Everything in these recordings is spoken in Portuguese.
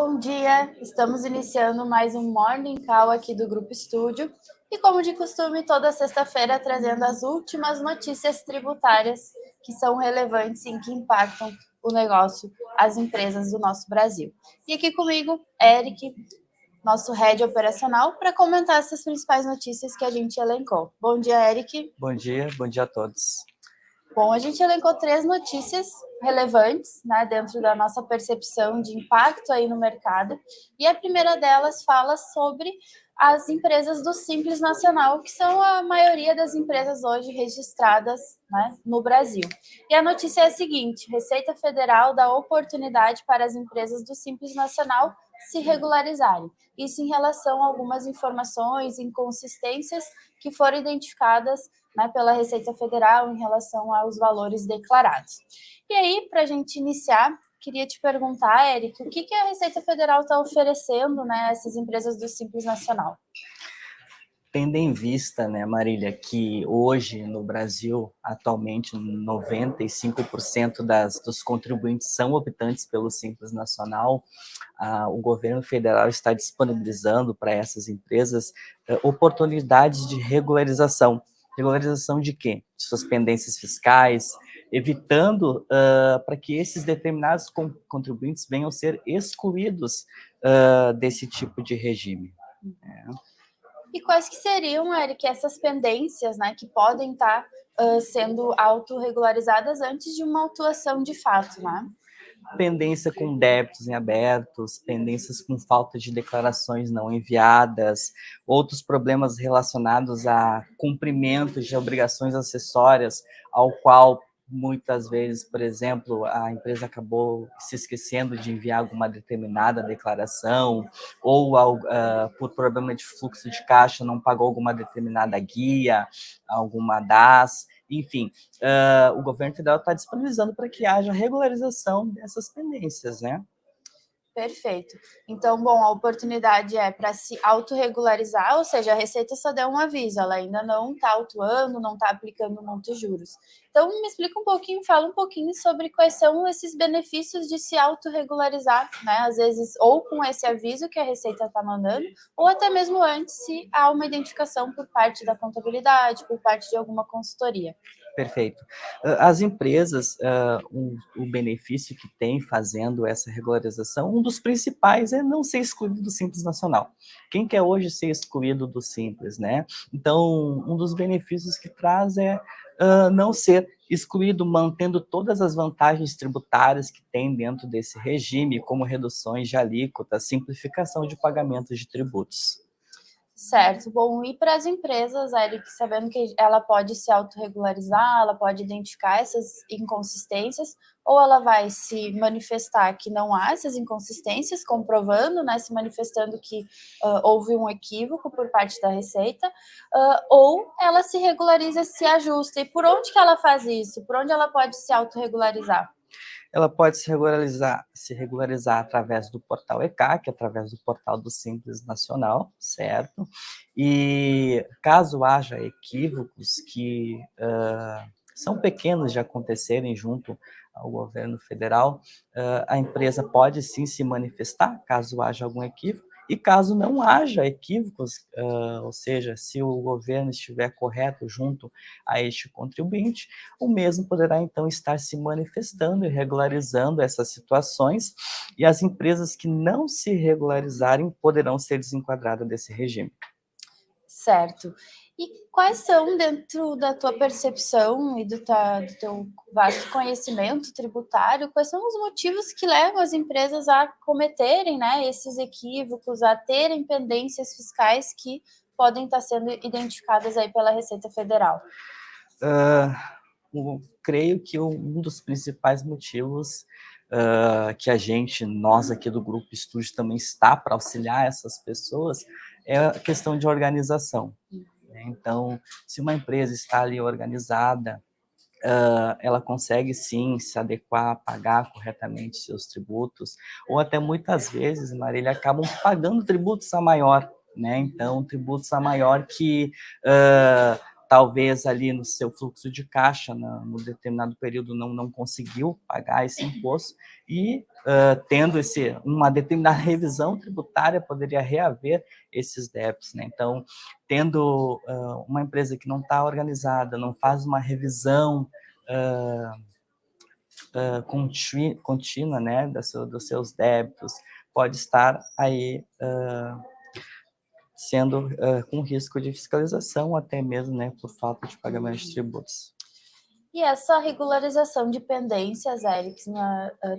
Bom dia, estamos iniciando mais um Morning Call aqui do Grupo Estúdio e, como de costume, toda sexta-feira trazendo as últimas notícias tributárias que são relevantes e que impactam o negócio, as empresas do nosso Brasil. E aqui comigo, Eric, nosso head operacional, para comentar essas principais notícias que a gente elencou. Bom dia, Eric. Bom dia a todos. Bom, a gente elencou 3 notícias relevantes, né, dentro da nossa percepção de impacto aí no mercado. E a primeira delas fala sobre as empresas do Simples Nacional, que são a maioria das empresas hoje registradas, né, no Brasil. E a notícia é a seguinte: Receita Federal dá oportunidade para as empresas do Simples Nacional se regularizarem. Isso em relação a algumas informações, inconsistências que foram identificadas, né, pela Receita Federal em relação aos valores declarados. E aí, para a gente iniciar, queria te perguntar, Eric, o que a Receita Federal está oferecendo, né, a essas empresas do Simples Nacional? Tendo em vista, né, Marília, que hoje no Brasil, atualmente, 95% dos contribuintes são optantes pelo Simples Nacional, o governo federal está disponibilizando para essas empresas oportunidades de regularização. Regularização de quê? De suas pendências fiscais, evitando para que esses determinados contribuintes venham a ser excluídos desse tipo de regime. E quais que seriam, Eric, essas pendências, né, que podem estar sendo autorregularizadas antes de uma autuação de fato, né? Pendência com débitos em abertos, pendências com falta de declarações não enviadas, outros problemas relacionados a cumprimento de obrigações acessórias, ao qual muitas vezes, por exemplo, a empresa acabou se esquecendo de enviar alguma determinada declaração, ou por problema de fluxo de caixa não pagou alguma determinada guia, alguma DAS. Enfim, o governo federal está disponibilizando para que haja regularização dessas pendências, né? Perfeito. Então, bom, a oportunidade é para se autorregularizar, ou seja, a Receita só deu um aviso, ela ainda não está autuando, não está aplicando muitos juros. Então, me explica um pouquinho, fala um pouquinho sobre quais são esses benefícios de se autorregularizar, né? Às vezes, ou com esse aviso que a Receita está mandando, ou até mesmo antes, se há uma identificação por parte da contabilidade, por parte de alguma consultoria. Perfeito. As empresas, o benefício que tem fazendo essa regularização, um dos principais é não ser excluído do Simples Nacional. Quem quer hoje ser excluído do Simples, né? Então, um dos benefícios que traz é não ser excluído, mantendo todas as vantagens tributárias que tem dentro desse regime, como reduções de alíquota, simplificação de pagamentos de tributos. Certo. Bom, e para as empresas, Eric, sabendo que ela pode se autorregularizar, ela pode identificar essas inconsistências, ou ela vai se manifestar que não há essas inconsistências, comprovando, né, se manifestando que houve um equívoco por parte da Receita, ou ela se regulariza, se ajusta. E por onde que ela faz isso? Por onde ela pode se autorregularizar? Ela pode se regularizar através do portal ECAC, através do portal do Simples Nacional, certo? E caso haja equívocos que são pequenos de acontecerem junto ao governo federal, a empresa pode sim se manifestar, caso haja algum equívoco, e caso não haja equívocos, ou seja, se o governo estiver correto junto a este contribuinte, o mesmo poderá então estar se manifestando e regularizando essas situações, e as empresas que não se regularizarem poderão ser desenquadradas desse regime. Certo. E quais são, dentro da tua percepção e do teu vasto conhecimento tributário, quais são os motivos que levam as empresas a cometerem, né, esses equívocos, a terem pendências fiscais que podem estar sendo identificadas aí pela Receita Federal? Creio que um dos principais motivos que nós aqui do Grupo Estúdio também está para auxiliar essas pessoas é a questão de organização, né? Então, se uma empresa está ali organizada, ela consegue sim se adequar, pagar corretamente seus tributos, ou até muitas vezes, Marília, acabam pagando tributos a maior, né? Então, tributos a maior que talvez ali no seu fluxo de caixa, no determinado período, não conseguiu pagar esse imposto, e tendo uma determinada revisão tributária, poderia reaver esses débitos, né? Então, tendo uma empresa que não está organizada, não faz uma revisão contínua, né, dos seus débitos, pode estar aí sendo com risco de fiscalização, até mesmo, né, por falta de pagamento de tributos. E essa regularização de pendências, Eric,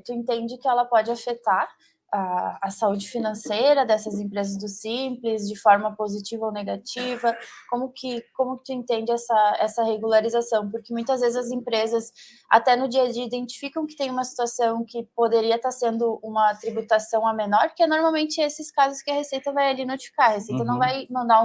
tu entende que ela pode afetar a saúde financeira dessas empresas do Simples, de forma positiva ou negativa? Como que tu entende essa regularização? Porque muitas vezes as empresas, até no dia a dia, identificam que tem uma situação que poderia estar sendo uma tributação a menor, que é normalmente esses casos que a Receita vai ali notificar. A Receita não vai mandar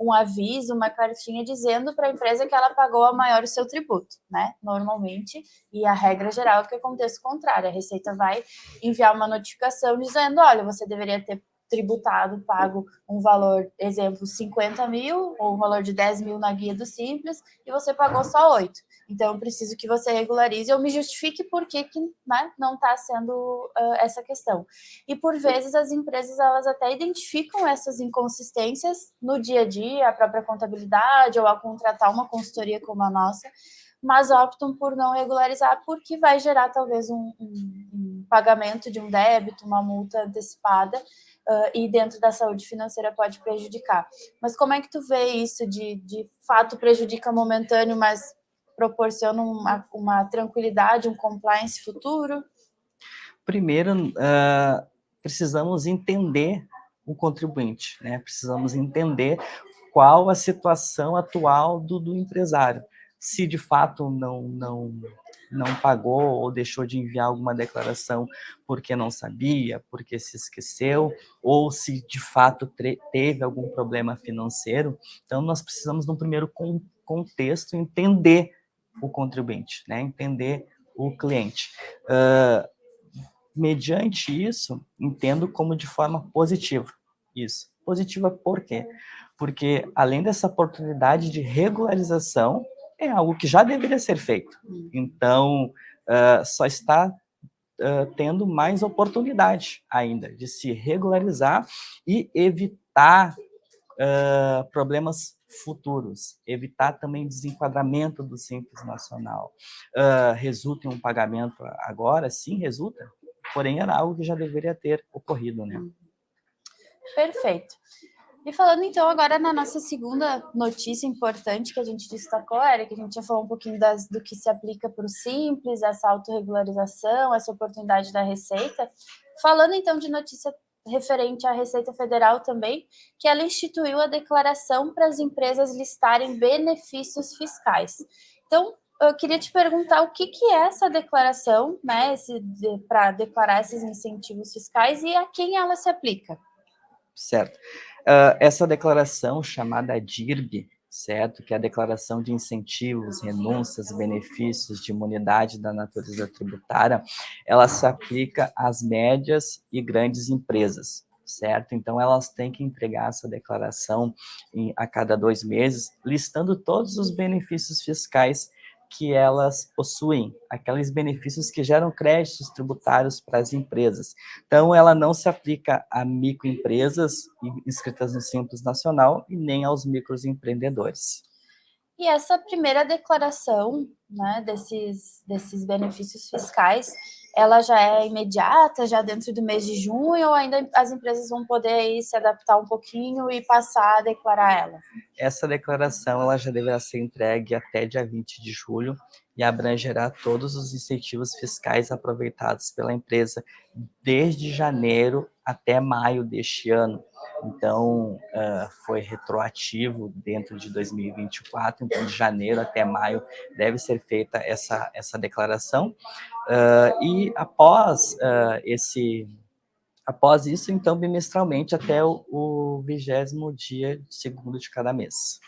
um aviso, uma cartinha dizendo para a empresa que ela pagou a maior o seu tributo, né? Normalmente, e a regra geral é que aconteça o contrário. A Receita vai enviar uma notificação dizendo, olha, você deveria ter tributado, pago um valor, exemplo, 50 mil, ou um valor de 10 mil na guia do Simples, e você pagou só 8. Então, eu preciso que você regularize ou me justifique por que né, não está sendo essa questão. E, por vezes, as empresas elas até identificam essas inconsistências no dia a dia, a própria contabilidade, ou a contratar uma consultoria como a nossa, mas optam por não regularizar porque vai gerar talvez um pagamento de um débito, uma multa antecipada, e dentro da saúde financeira pode prejudicar. Mas como é que tu vê isso de fato prejudica momentâneo, mas proporciona uma tranquilidade, um compliance futuro? Primeiro, precisamos entender o contribuinte, né? Precisamos entender qual a situação atual do empresário. Se de fato não pagou ou deixou de enviar alguma declaração porque não sabia, porque se esqueceu, ou se de fato teve algum problema financeiro. Então, nós precisamos, no primeiro contexto, entender o contribuinte, né? Entender o cliente. Mediante isso, entendo como de forma positiva. Isso. Positiva por quê? Porque, além dessa oportunidade de regularização, é algo que já deveria ser feito. Então, só está tendo mais oportunidade ainda de se regularizar e evitar problemas futuros, evitar também desenquadramento do Simples Nacional. Resulta em um pagamento agora? Sim, resulta. Porém, era algo que já deveria ter ocorrido, né? Perfeito. E falando então agora na nossa segunda notícia importante que a gente destacou, era que a gente já falou um pouquinho do que se aplica para o Simples, essa autorregularização, essa oportunidade da Receita. Falando então de notícia referente à Receita Federal também, que ela instituiu a declaração para as empresas listarem benefícios fiscais. Então, eu queria te perguntar o que é essa declaração, né, para declarar esses incentivos fiscais e a quem ela se aplica. Certo. Essa declaração chamada DIRB, certo? Que é a Declaração de Incentivos, Renúncias, Benefícios de Imunidade da Natureza Tributária, ela se aplica às médias e grandes empresas, certo? Então, elas têm que entregar essa declaração a cada 2 meses, listando todos os benefícios fiscais que elas possuem, aqueles benefícios que geram créditos tributários para as empresas. Então, ela não se aplica a microempresas inscritas no Simples Nacional e nem aos microempreendedores. E essa primeira declaração, né, desses benefícios fiscais, ela já é imediata, já dentro do mês de junho, ou ainda as empresas vão poder aí se adaptar um pouquinho e passar a declarar ela? Essa declaração ela já deverá ser entregue até dia 20 de julho e abrangerá todos os incentivos fiscais aproveitados pela empresa desde janeiro até maio deste ano. Então, foi retroativo dentro de 2024, então de janeiro até maio deve ser feita essa declaração. E após isso, então, bimestralmente até o 20º dia segundo de cada mês.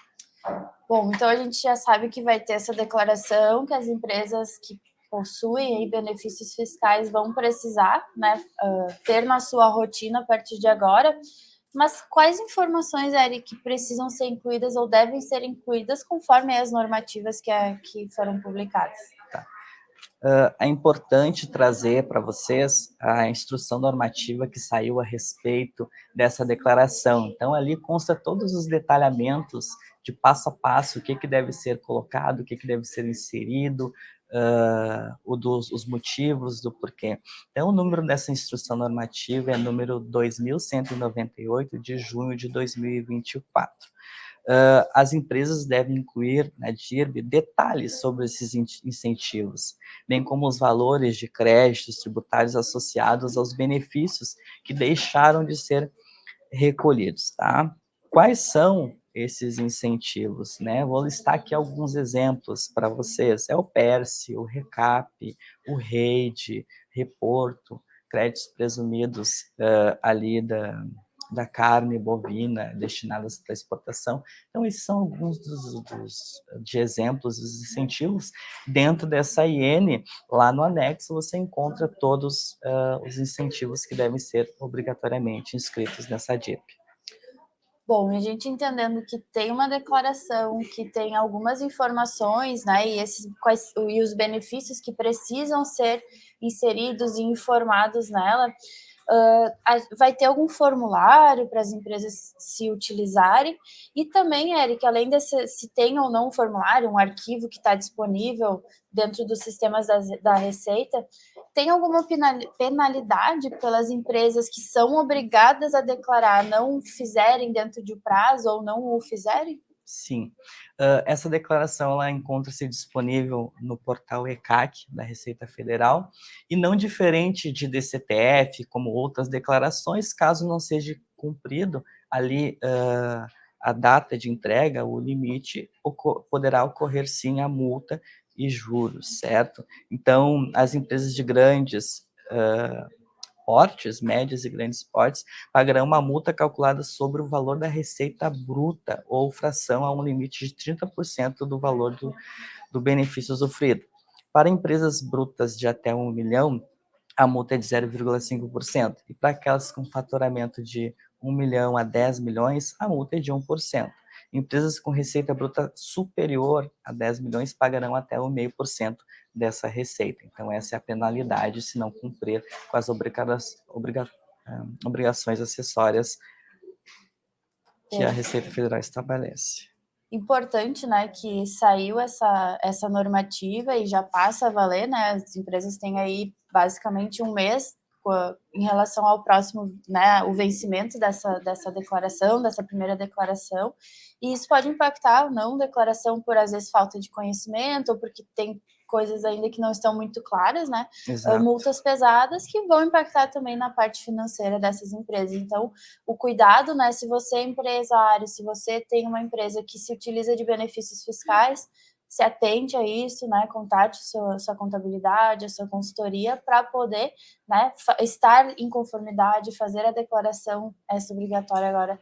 Bom, então a gente já sabe que vai ter essa declaração, que as empresas que possuem aí benefícios fiscais vão precisar, né, ter na sua rotina a partir de agora. Mas quais informações, Eric, precisam ser incluídas ou devem ser incluídas conforme as normativas que foram publicadas? Tá. É importante trazer para vocês a instrução normativa que saiu a respeito dessa declaração. Então, ali consta todos os detalhamentos de passo a passo, o que deve ser colocado, o que deve ser inserido, os motivos do porquê. Então, o número dessa instrução normativa é número 2198, de junho de 2024. As empresas devem incluir na DIRB detalhes sobre esses incentivos, bem como os valores de créditos tributários associados aos benefícios que deixaram de ser recolhidos, tá? Quais são esses incentivos, né? Vou listar aqui alguns exemplos para vocês. É o PERSE, o RECAP, o REIDE, Reporto, créditos presumidos ali da carne bovina destinadas para exportação. Então, esses são alguns de exemplos dos incentivos. Dentro dessa IN, lá no anexo, você encontra todos os incentivos que devem ser obrigatoriamente inscritos nessa DIP. Bom, a gente entendendo que tem uma declaração, que tem algumas informações, né, e os benefícios que precisam ser inseridos e informados nela, vai ter algum formulário para as empresas se utilizarem? E também, Eric, além desse, se tem ou não um formulário, um arquivo que está disponível dentro dos sistemas da Receita, tem alguma penalidade pelas empresas que são obrigadas a declarar, não fizerem dentro de um prazo ou não o fizerem? Sim. Essa declaração ela encontra-se disponível no portal ECAC da Receita Federal e não diferente de DCTF, como outras declarações, caso não seja cumprido ali a data de entrega, o limite, poderá ocorrer sim a multa e juros, certo? Então, as empresas de grandes portes, médios e grandes portes, pagarão uma multa calculada sobre o valor da receita bruta ou fração a um limite de 30% do valor do benefício usufruído. Para empresas brutas de até 1 milhão, a multa é de 0,5%. E para aquelas com faturamento de 1 milhão a 10 milhões, a multa é de 1%. Empresas com receita bruta superior a 10 milhões pagarão até 1,5% dessa receita. Então, essa é a penalidade se não cumprir com as obrigações acessórias que a Receita Federal estabelece. Importante, né, que saiu essa normativa e já passa a valer, né, as empresas têm aí basicamente um mês em relação ao próximo, né, o vencimento dessa declaração, dessa primeira declaração, e isso pode impactar ou não declaração por, às vezes, falta de conhecimento, ou porque tem coisas ainda que não estão muito claras, né, multas pesadas que vão impactar também na parte financeira dessas empresas. Então, o cuidado, né, se você é empresário, se você tem uma empresa que se utiliza de benefícios fiscais, se atente a isso, né, contate sua contabilidade, a sua consultoria para poder, né, estar em conformidade, fazer a declaração essa obrigatória agora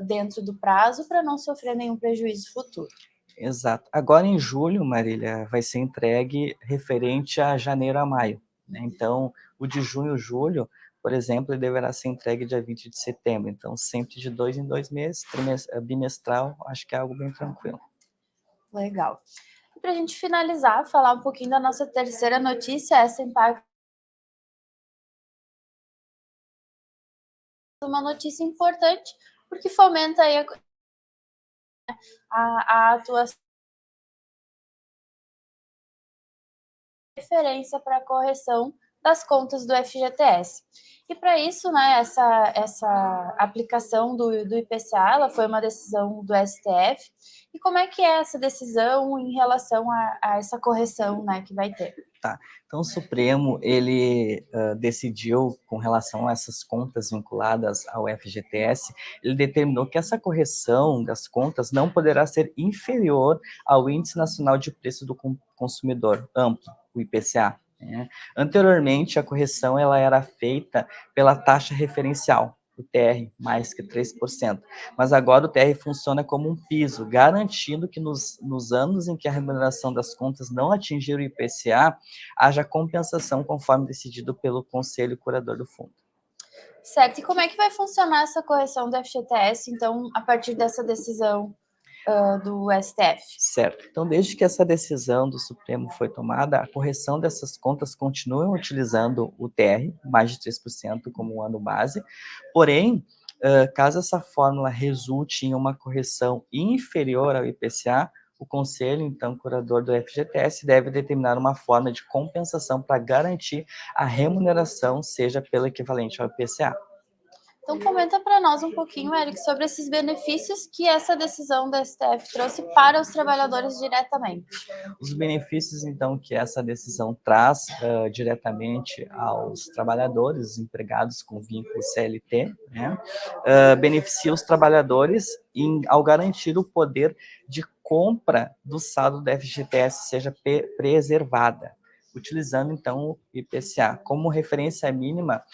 dentro do prazo para não sofrer nenhum prejuízo futuro. Exato. Agora em julho, Marília, vai ser entregue referente a janeiro a maio, né? Então, o de junho, julho, por exemplo, ele deverá ser entregue dia 20 de setembro. Então, sempre de 2 em 2 meses, bimestral, acho que é algo bem tranquilo. Legal. E para a gente finalizar, falar um pouquinho da nossa terceira notícia, essa impacta uma notícia importante, porque fomenta aí a atuação referência para a correção das contas do FGTS. E para isso, né, essa aplicação do IPCA, ela foi uma decisão do STF. E como é que é essa decisão em relação a essa correção, né, que vai ter? Tá. Então, o Supremo, ele decidiu, com relação a essas contas vinculadas ao FGTS, ele determinou que essa correção das contas não poderá ser inferior ao Índice Nacional de Preço do Consumidor Amplo, o IPCA. Né? Anteriormente, a correção ela era feita pela taxa referencial, o TR, mais que 3%. Mas agora o TR funciona como um piso, garantindo que nos anos em que a remuneração das contas não atingir o IPCA, haja compensação conforme decidido pelo Conselho Curador do Fundo. Certo. E como é que vai funcionar essa correção do FGTS, então, a partir dessa decisão do STF? Certo. Então, desde que essa decisão do Supremo foi tomada, a correção dessas contas continuam utilizando o TR, mais de 3% como um ano base, porém, caso essa fórmula resulte em uma correção inferior ao IPCA, o Conselho, então, curador do FGTS, deve determinar uma forma de compensação para garantir a remuneração seja pelo equivalente ao IPCA. Então, comenta para nós um pouquinho, Eric, sobre esses benefícios que essa decisão da STF trouxe para os trabalhadores diretamente. Os benefícios, então, que essa decisão traz diretamente aos trabalhadores, empregados com vínculo CLT, né, beneficia os trabalhadores ao garantir o poder de compra do saldo da FGTS seja preservada, utilizando, então, o IPCA como referência mínima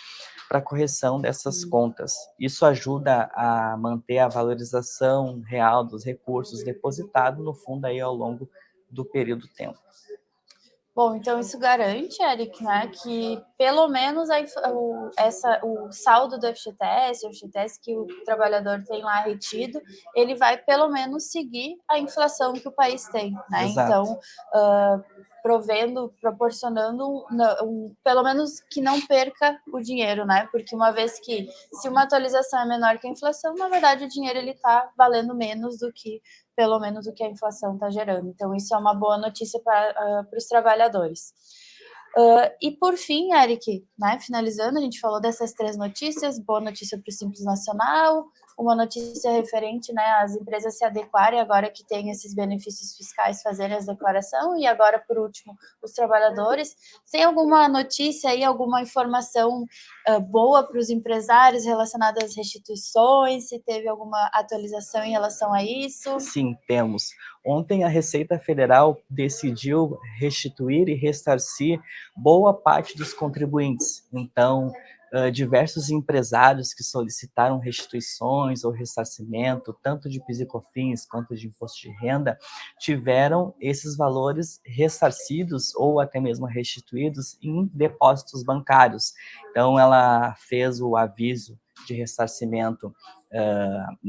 para a correção dessas contas. Isso ajuda a manter a valorização real dos recursos depositados no fundo aí ao longo do período tempo. Bom, então isso garante, Eric, né, que pelo menos o saldo do FGTS, o FGTS que o trabalhador tem lá retido, ele vai pelo menos seguir a inflação que o país tem, né? Exato. Então, proporcionando pelo menos que não perca o dinheiro, né? Porque uma vez que, se uma atualização é menor que a inflação, na verdade o dinheiro ele está valendo menos do que pelo menos o que a inflação está gerando. Então, isso é uma boa notícia para os trabalhadores. E por fim, Eric, né, finalizando, a gente falou dessas 3 notícias, boa notícia para o Simples Nacional, uma notícia referente, né, às empresas se adequarem agora que tem esses benefícios fiscais, fazerem as declarações, e agora, por último, os trabalhadores. Tem alguma notícia aí, alguma informação boa para os empresários relacionada às restituições? Se teve alguma atualização em relação a isso? Sim, temos. Ontem a Receita Federal decidiu restituir e ressarcir boa parte dos contribuintes. Então, diversos empresários que solicitaram restituições ou ressarcimento, tanto de PIS e COFINS quanto de imposto de renda, tiveram esses valores ressarcidos ou até mesmo restituídos em depósitos bancários. Então, ela fez o aviso de ressarcimento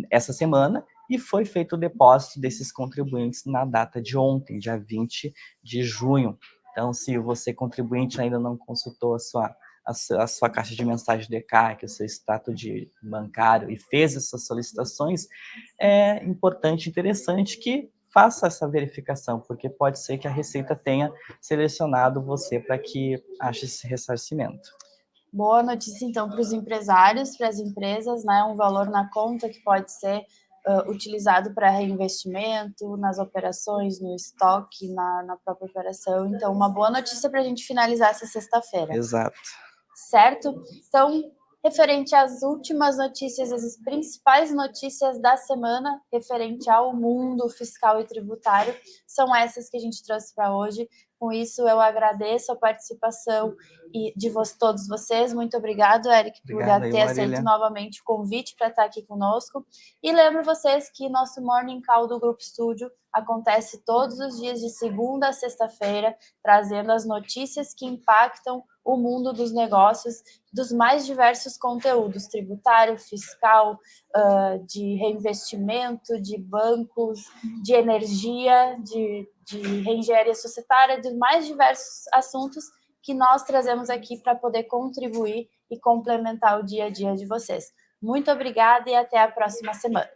essa semana, e foi feito o depósito desses contribuintes na data de ontem, dia 20 de junho. Então, se você, contribuinte, ainda não consultou a sua caixa de mensagem do ECAC, o seu extrato de bancário e fez essas solicitações, é importante, interessante que faça essa verificação, porque pode ser que a Receita tenha selecionado você para que ache esse ressarcimento. Boa notícia, então, para os empresários, para as empresas, né? Um valor na conta que pode ser utilizado para reinvestimento, nas operações, no estoque, na própria operação. Então, uma boa notícia para a gente finalizar essa sexta-feira. Exato. Certo? Então, referente às últimas notícias, as principais notícias da semana, referente ao mundo fiscal e tributário, são essas que a gente trouxe para hoje. Com isso, eu agradeço a participação de todos vocês. Muito obrigado, Eric, por ter aceito novamente o convite para estar aqui conosco. E lembro vocês que nosso Morning Call do Grupo Estúdio acontece todos os dias de segunda a sexta-feira, trazendo as notícias que impactam o mundo dos negócios, dos mais diversos conteúdos, tributário, fiscal, de reinvestimento, de bancos, de energia, de reengenharia societária, dos mais diversos assuntos que nós trazemos aqui para poder contribuir e complementar o dia a dia de vocês. Muito obrigada e até a próxima semana.